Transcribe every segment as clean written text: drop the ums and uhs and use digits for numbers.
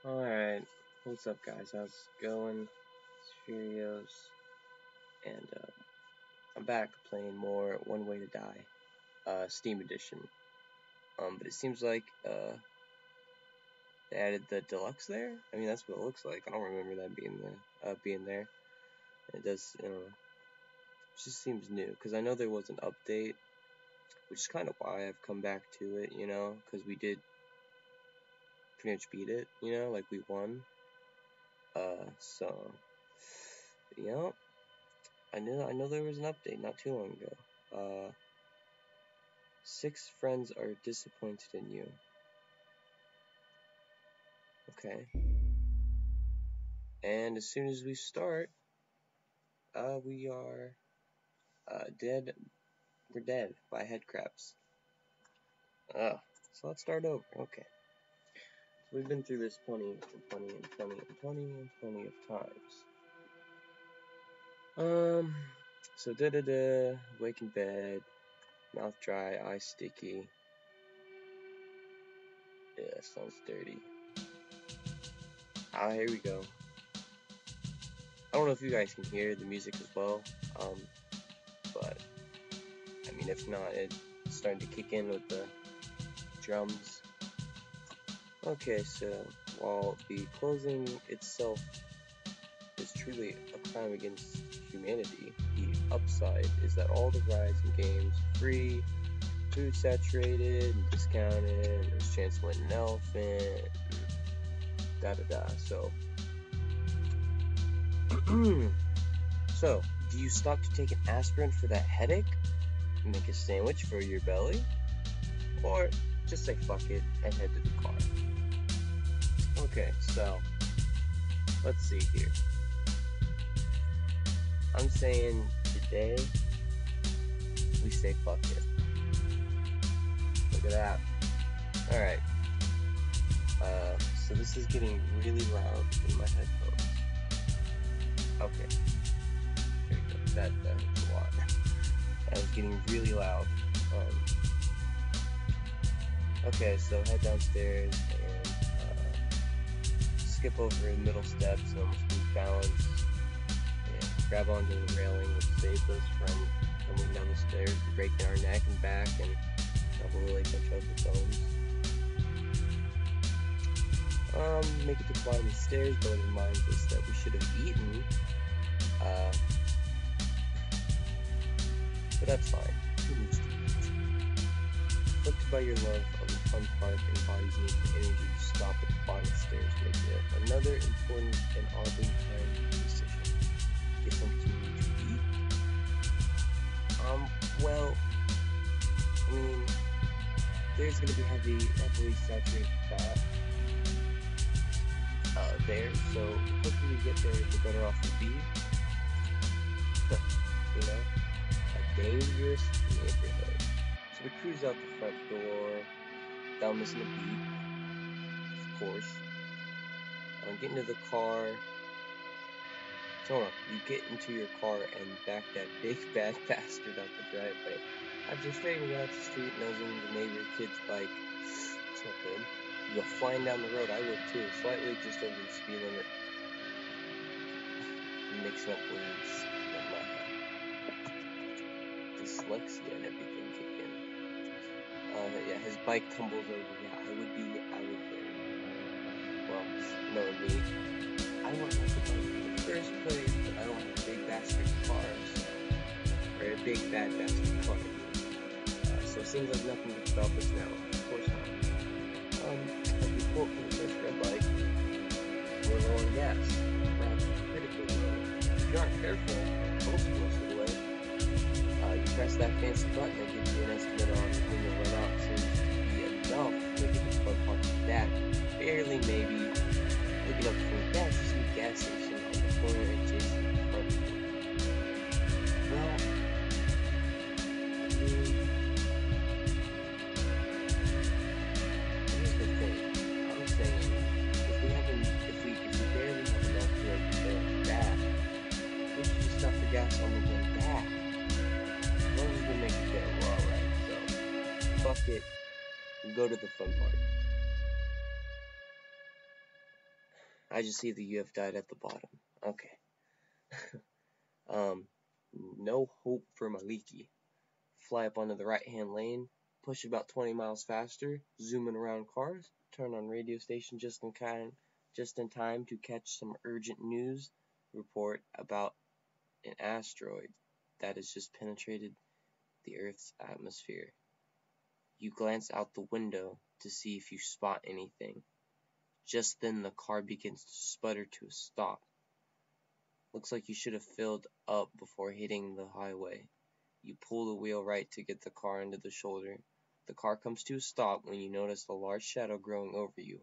Alright, what's up guys, how's it going? It's Furios, and I'm back playing more One Way to Die, Steam Edition. But it seems like they added the deluxe there? I mean, that's what it looks like. I don't remember that being there. It does, it just seems new, because I know there was an update, which is kind of why I've come back to it, because we did pretty much beat it, like we won. So, yeah. I know there was an update not too long ago. 6 friends are disappointed in you. Okay. And as soon as we start, we are dead. We're dead by headcrabs. So let's start over. Okay. So we've been through this plenty of times. So wake in bed, mouth dry, eyes sticky. Yeah, sounds dirty. Here we go. I don't know if you guys can hear the music as well, but I mean, if not, it's starting to kick in with the drums. Okay, so while the closing itself is truly a crime against humanity, the upside is that all the rides and games are free, food saturated and discounted, and there's a chance to win an elephant, da-da-da. So, do you stop to take an aspirin for that headache? Make a sandwich for your belly? Or just say fuck it and head to the car? Okay, so let's see here. I'm saying today we say fuck it. Look at that. Alright. So this is getting really loud in my headphones. Okay. There you go. That hurts a lot. That was getting really loud. Okay, so head downstairs and skip over the middle steps and almost lose balance. And grab onto the railing, which saves us from coming down the stairs and breaking our neck and back and probably like a bunch of bones. Make it to the bottom of the stairs, but it reminds us that we should have eaten. But that's fine. Who needs to eat? Afflicted by your love of the fun park and bodies need the energy to stop at the bottom of the stairs, make it another important and oddly timed decision. Get something to eat. Well, I mean, there's gonna be heavily saturated fat there, so the quicker we get there, the better off we'll be. A dangerous neighborhood. So we cruise out the front door, without missing a beat, of course. Get into the car. So you get into your car and back that big bad bastard up the driveway. After straightening out the street, nosing the neighbor kid's bike. It's not good. You go flying down the road, I would too, slightly just over the speed limit. Mixing up words in my head. Dyslexia and everything kick in. Yeah, his bike tumbles over. Yeah, I would there. Well, knowing me, I don't want to have a bike in the first place, but I don't have a big bastard car, or a big bad bastard car. So it seems like nothing can stop us now. Of course not. As we pull up to the first red light, we're low on gas. Perhaps critically low. If you aren't careful, most of the way, you press that fancy button that gives you an estimate on when you'll run out. Seems to be enough to make it to fun park of that. Barely, maybe. Looking up for gas, you see a gas station on the corner adjacent to the front of you. Well, here's the thing. I'm saying, if we barely have enough to make it there back, we should just stop the gas on the way back. As long as we make it there, we're alright. So, fuck it. Go to the fun part. I just see that you have died at the bottom. Okay. No hope for Maliki. Fly up onto the right-hand lane, push about 20 miles faster, zooming around cars, turn on radio station just in time to catch some urgent news report about an asteroid that has just penetrated the Earth's atmosphere. You glance out the window to see if you spot anything. Just then the car begins to sputter to a stop. Looks like you should have filled up before hitting the highway. You pull the wheel right to get the car into the shoulder. The car comes to a stop when you notice a large shadow growing over you.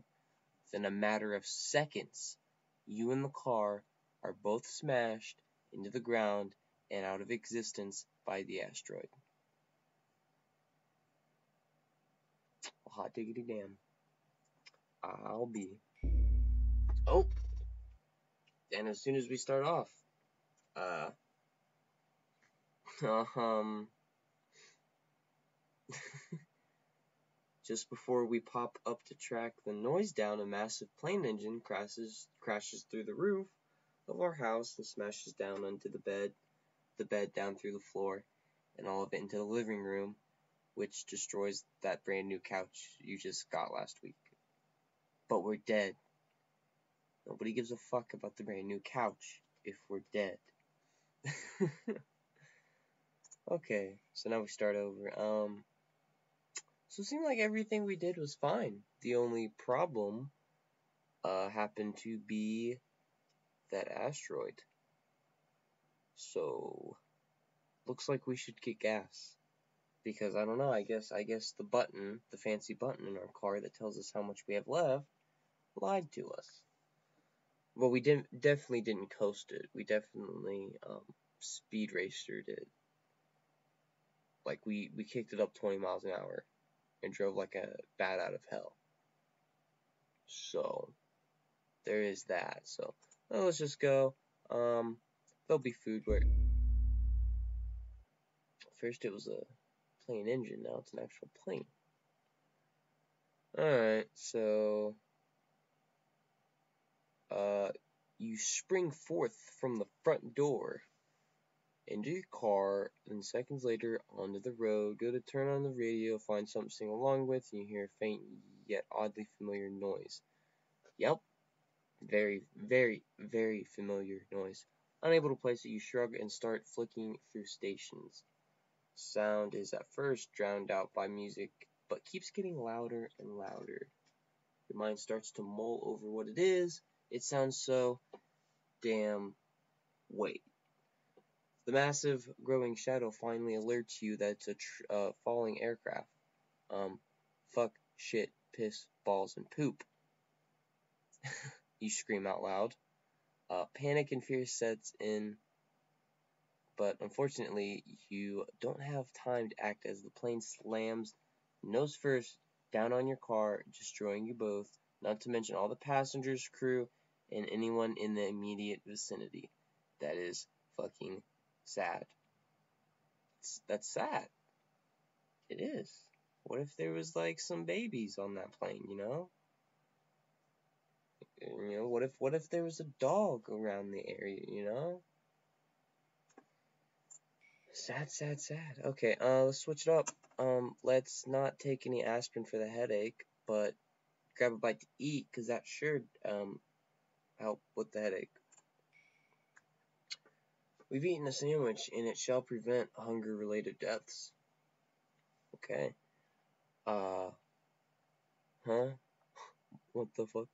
Within a matter of seconds, you and the car are both smashed into the ground and out of existence by the asteroid. Hot diggity damn. I'll be. Oh! And as soon as we start off, just before we pop up to track the noise down, a massive plane engine crashes through the roof of our house and smashes down onto the bed down through the floor, and all of it into the living room, which destroys that brand new couch you just got last week. But we're dead. Nobody gives a fuck about the brand new couch if we're dead. Okay, so now we start over. So it seemed like everything we did was fine. The only problem happened to be that asteroid. So looks like we should get gas. Because I don't know, I guess the fancy button in our car that tells us how much we have left lied to us. Well, we definitely didn't coast it. We definitely speed racered it. Like we kicked it up 20 miles an hour and drove like a bat out of hell. So there is that. So let's just go. There'll be food where first it was a plane engine, now it's an actual plane. Alright, so you spring forth from the front door into your car, and seconds later onto the road, go to turn on the radio, find something to sing along with, and you hear a faint yet oddly familiar noise. Yep, very, very, very familiar noise. Unable to place it, you shrug and start flicking through stations. Sound is at first drowned out by music, but keeps getting louder and louder. Your mind starts to mull over what it is. It sounds so damn. Wait. The massive growing shadow finally alerts you that it's a falling aircraft. Fuck, shit, piss, balls, and poop. You scream out loud. Panic and fear sets in, but unfortunately, you don't have time to act as the plane slams nose first down on your car, destroying you both, not to mention all the passengers, crew, and anyone in the immediate vicinity. That is fucking sad. That's sad. It is. What if there was like some babies on that plane, you know? You know, what if there was a dog around the area, you know? Sad, sad, sad. Okay, let's switch it up. Let's not take any aspirin for the headache, but grab a bite to eat, because that should, help with the headache. We've eaten a sandwich, and it shall prevent hunger-related deaths. Okay. Huh? What the fuck?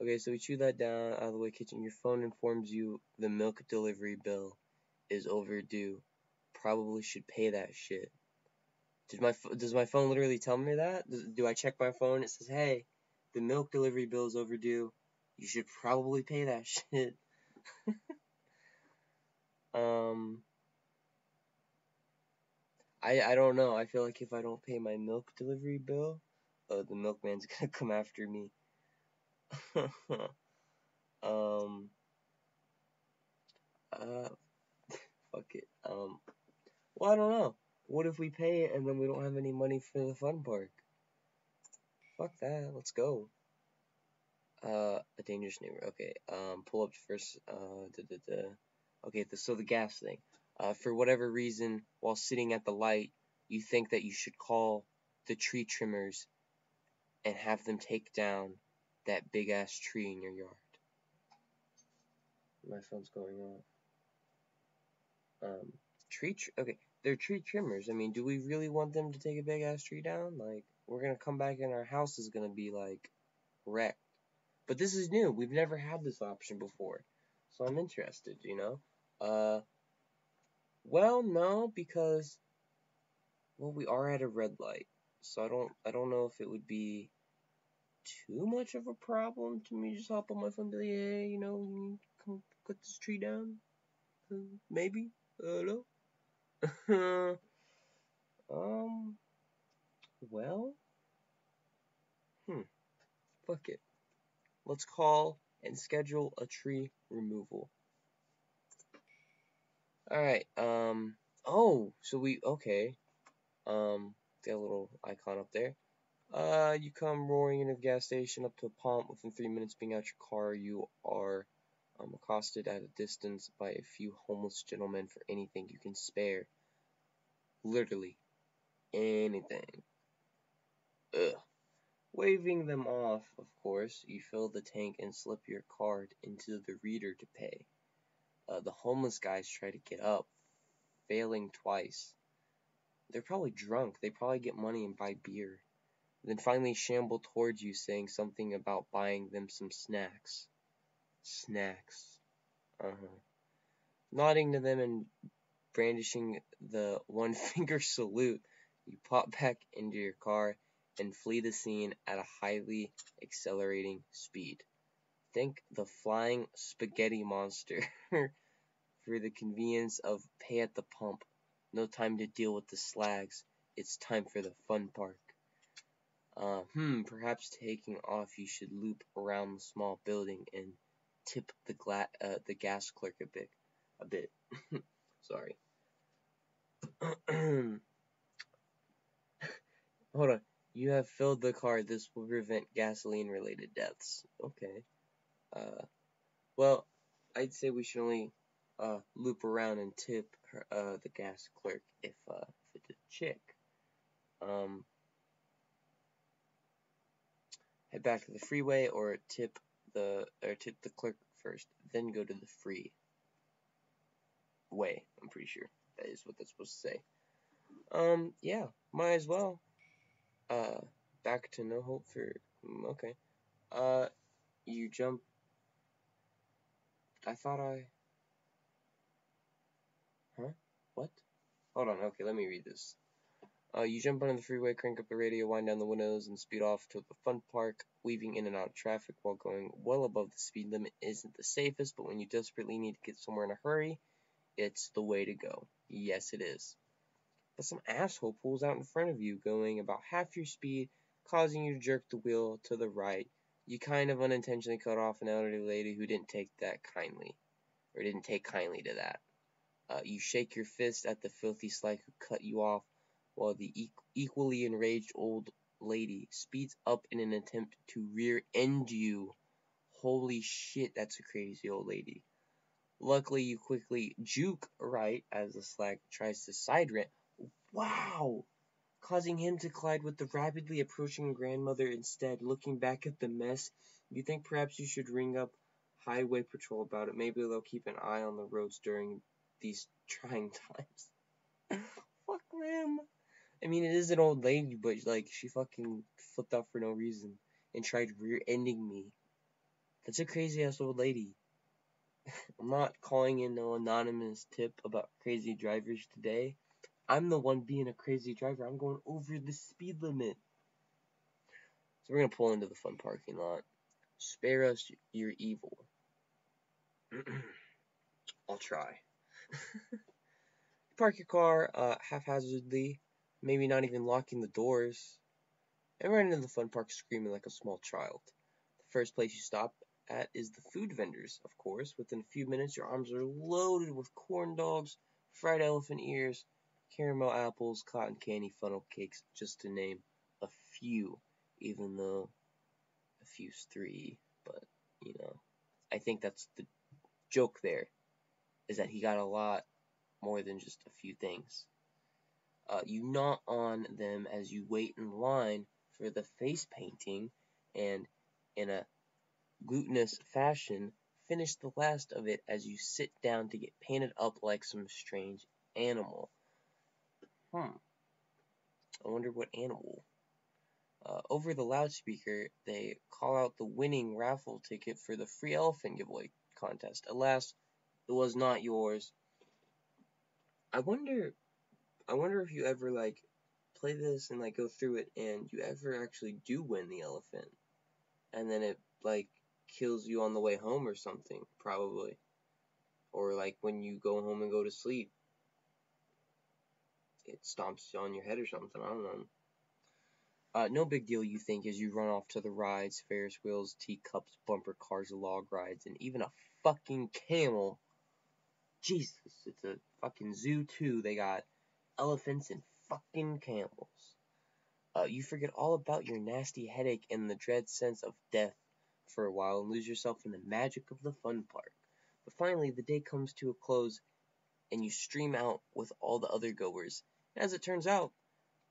Okay, so we chew that down, out of the way kitchen. Your phone informs you the milk delivery bill is overdue. Probably should pay that shit. Does my phone literally tell me that? Do I check my phone? It says, hey, the milk delivery bill is overdue. You should probably pay that shit. I don't know. I feel like if I don't pay my milk delivery bill, the milkman's gonna come after me. Fuck it. Well, I don't know. What if we pay it and then we don't have any money for the fun park? Fuck that. Let's go. A dangerous neighbor. Okay. Pull up first. Okay. So the gas thing. For whatever reason, while sitting at the light, you think that you should call the tree trimmers and have them take down that big ass tree in your yard. My phone's going off. Okay, they're tree trimmers. I mean, do we really want them to take a big ass tree down? Like, we're gonna come back and our house is gonna be like wrecked. But this is new. We've never had this option before, so I'm interested. Well, no, because we are at a red light, so I don't know if it would be too much of a problem to me just hop on my phone and be like, hey, you come cut this tree down, maybe. I don't know. Well, fuck it. Let's call and schedule a tree removal. Alright, okay. Got a little icon up there. You come roaring into the gas station up to a pump. Within 3 minutes being out your car, you are accosted at a distance by a few homeless gentlemen for anything you can spare. Literally anything. Ugh. Waving them off, of course, you fill the tank and slip your card into the reader to pay. The homeless guys try to get up, failing twice. They're probably drunk. They probably get money and buy beer. Then finally shamble towards you, saying something about buying them some snacks. Snacks. Nodding to them and brandishing the one finger salute, you pop back into your car and flee the scene at a highly accelerating speed. Think the flying spaghetti monster for the convenience of pay at the pump. No time to deal with the slags. It's time for the fun park. Perhaps taking off you should loop around the small building and tip the gas clerk a bit. Sorry. Hold on. You have filled the car. This will prevent gasoline-related deaths. Okay. Well, I'd say we should only loop around and tip the gas clerk if it's a chick. Head back to the freeway or tip the clerk first, then go to the free way. I'm pretty sure that is what that's supposed to say. Yeah, might as well. Back to no hope for. Okay. You jump. I thought I. Huh? What? Hold on. Okay, let me read this. You jump onto the freeway, crank up the radio, wind down the windows, and speed off to the fun park. Weaving in and out of traffic while going well above the speed limit isn't the safest, but when you desperately need to get somewhere in a hurry, it's the way to go. Yes, it is. But some asshole pulls out in front of you, going about half your speed, causing you to jerk the wheel to the right. You kind of unintentionally cut off an elderly lady who didn't take kindly to that. You shake your fist at the filthy slag who cut you off, while the equally enraged old lady speeds up in an attempt to rear-end you. Holy shit, that's a crazy old lady. Luckily, you quickly juke right as the slag tries to side ramp. Wow! Causing him to collide with the rapidly approaching grandmother instead. Looking back at the mess, you think perhaps you should ring up Highway Patrol about it. Maybe they'll keep an eye on the roads during these trying times. Fuck them. I mean, it is an old lady, but like she fucking flipped out for no reason and tried rear-ending me. That's a crazy ass old lady. I'm not calling in no anonymous tip about crazy drivers today. I'm the one being a crazy driver. I'm going over the speed limit. So we're gonna pull into the fun parking lot. Spare us your evil. I'll try. Park your car haphazardly, maybe not even locking the doors, and run into the fun park screaming like a small child. The first place you stop at is the food vendors, of course. Within a few minutes, your arms are loaded with corn dogs, fried elephant ears, caramel apples, cotton candy, funnel cakes, just to name a few, even though a few's three, but you know. I think that's the joke there, is that he got a lot more than just a few things. You gnaw on them as you wait in line for the face painting, and in a glutinous fashion, finish the last of it as you sit down to get painted up like some strange animal. I wonder what animal. Over the loudspeaker, they call out the winning raffle ticket for the free elephant giveaway contest. Alas, it was not yours. I wonder if you ever play this and go through it and you ever actually do win the elephant, and then it kills you on the way home or something, probably, or when you go home and go to sleep, it stomps on your head or something. I don't know. No big deal, you think, as you run off to the rides, Ferris wheels, teacups, bumper cars, log rides, and even a fucking camel. Jesus, it's a fucking zoo too. They got elephants and fucking camels. You forget all about your nasty headache and the dread sense of death for a while and lose yourself in the magic of the fun park. But finally, the day comes to a close and you stream out with all the other goers. As it turns out,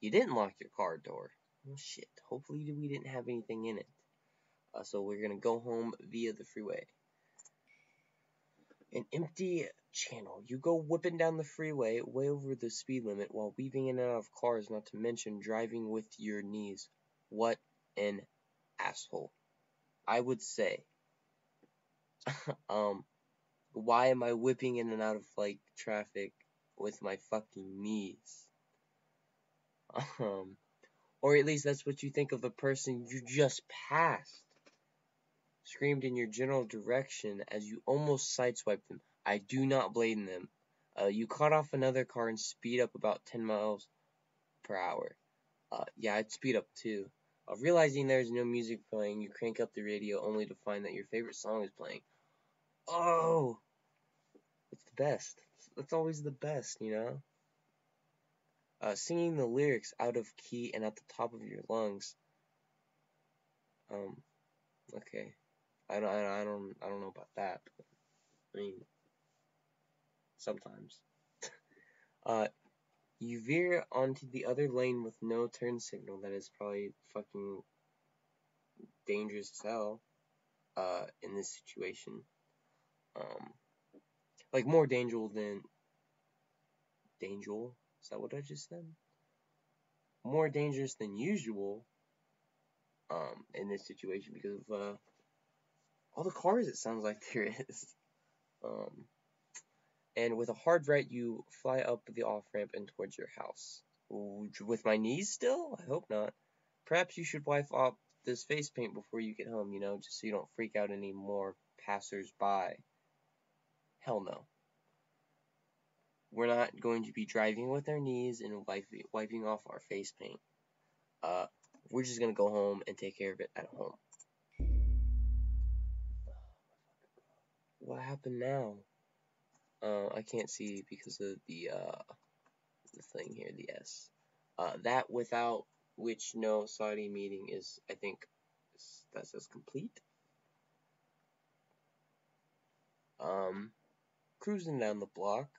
you didn't lock your car door. Oh shit, hopefully we didn't have anything in it. So we're gonna go home via the freeway. An empty channel. You go whipping down the freeway way over the speed limit while weaving in and out of cars, not to mention driving with your knees. What an asshole. I would say. Why am I whipping in and out of traffic with my fucking knees? Or at least that's what you think of the person you just passed. Screamed in your general direction as you almost sideswiped them. I do not blame them. You cut off another car and speed up about 10 miles per hour. Yeah, I'd speed up too. Realizing there's no music playing, you crank up the radio only to find that your favorite song is playing. Oh! It's the best. It's always the best, you know? Singing the lyrics out of key and at the top of your lungs. Okay. I don't know about that, but, I mean, sometimes. You veer onto the other lane with no turn signal. That is probably fucking dangerous as hell, in this situation. More dangerous than... Dangerous? Is that what I just said? More dangerous than usual, in this situation because of, all the cars it sounds like there is. And with a hard right, you fly up the off-ramp and towards your house. With my knees still? I hope not. Perhaps you should wipe off this face paint before you get home, just so you don't freak out any more passers-by. Hell no. We're not going to be driving with our knees and wiping off our face paint. We're just going to go home and take care of it at home. What happened now? I can't see because of the thing here, the S. That without which no Saudi meeting is, I think, that says complete. Cruising down the block,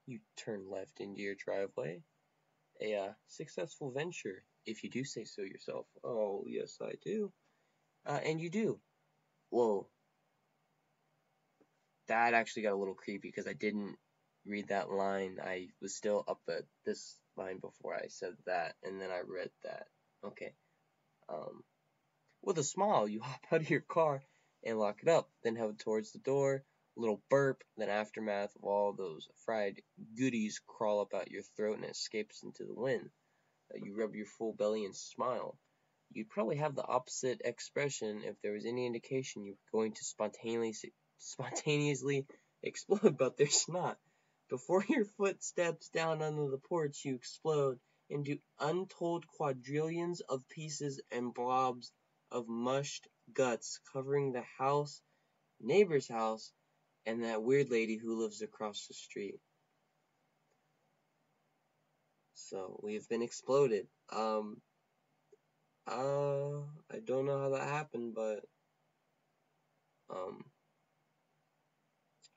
you turn left into your driveway. A successful venture, if you do say so yourself. Oh, yes, I do. And you do. Whoa. That actually got a little creepy because I didn't read that line. I was still up at this line before I said that, and then I read that. Okay. With a smile, you hop out of your car and lock it up, then head towards the door. A little burp, then aftermath of all those fried goodies crawl up out your throat and escapes into the wind. You rub your full belly and smile. You'd probably have the opposite expression if there was any indication you were going to spontaneously explode, but there's not. Before your foot steps down onto the porch, you explode into untold quadrillions of pieces and blobs of mushed guts covering the house, neighbor's house, and that weird lady who lives across the street. So, we have been exploded. I don't know how that happened, but,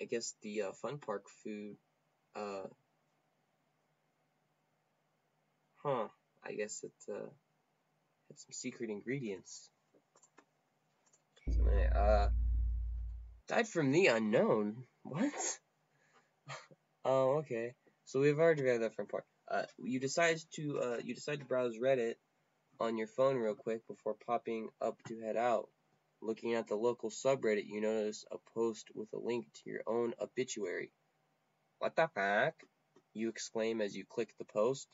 I guess the fun park food, I guess it had some secret ingredients. So, died from the unknown. What? Oh, okay. So we've already read that fun part. You decide to browse Reddit on your phone real quick before popping up to head out. Looking at the local subreddit, you notice a post with a link to your own obituary. What the fuck? You exclaim as you click the post.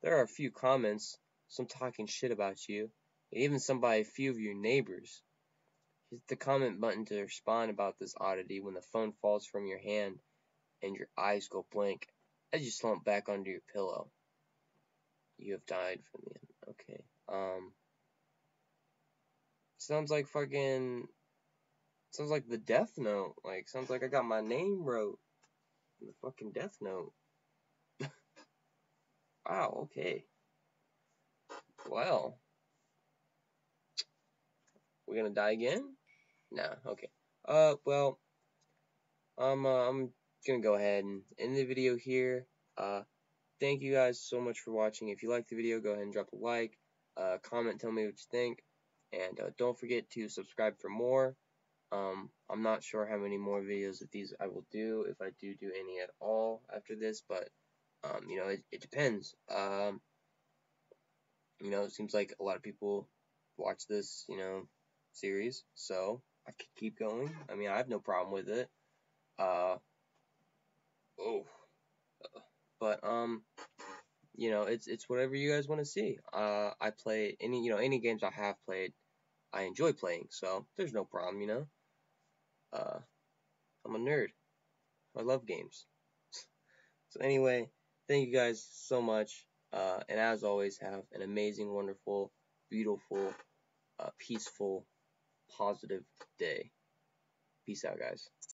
There are a few comments, some talking shit about you, and even some by a few of your neighbors. Hit the comment button to respond about this oddity when the phone falls from your hand and your eyes go blank as you slump back under your pillow. You have died from the end. Okay. Sounds like the Death Note. Like, sounds like I got my name wrote in the fucking Death Note. Wow, okay. Well. We're gonna die again? Nah, okay. Well, I'm gonna go ahead and end the video here. Thank you guys so much for watching. If you liked the video, go ahead and drop a like, comment, tell me what you think, and don't forget to subscribe for more. I'm not sure how many more videos of these I will do, if I do any at all after this, but, you know, it depends. You know, it seems like a lot of people watch this, you know, series, so I could keep going. I mean, I have no problem with it. But, you know, it's whatever you guys want to see. I play any games I have played, I enjoy playing, so there's no problem, you know. I'm a nerd. I love games. So anyway, thank you guys so much, and as always, have an amazing, wonderful, beautiful, peaceful, positive day. Peace out, guys.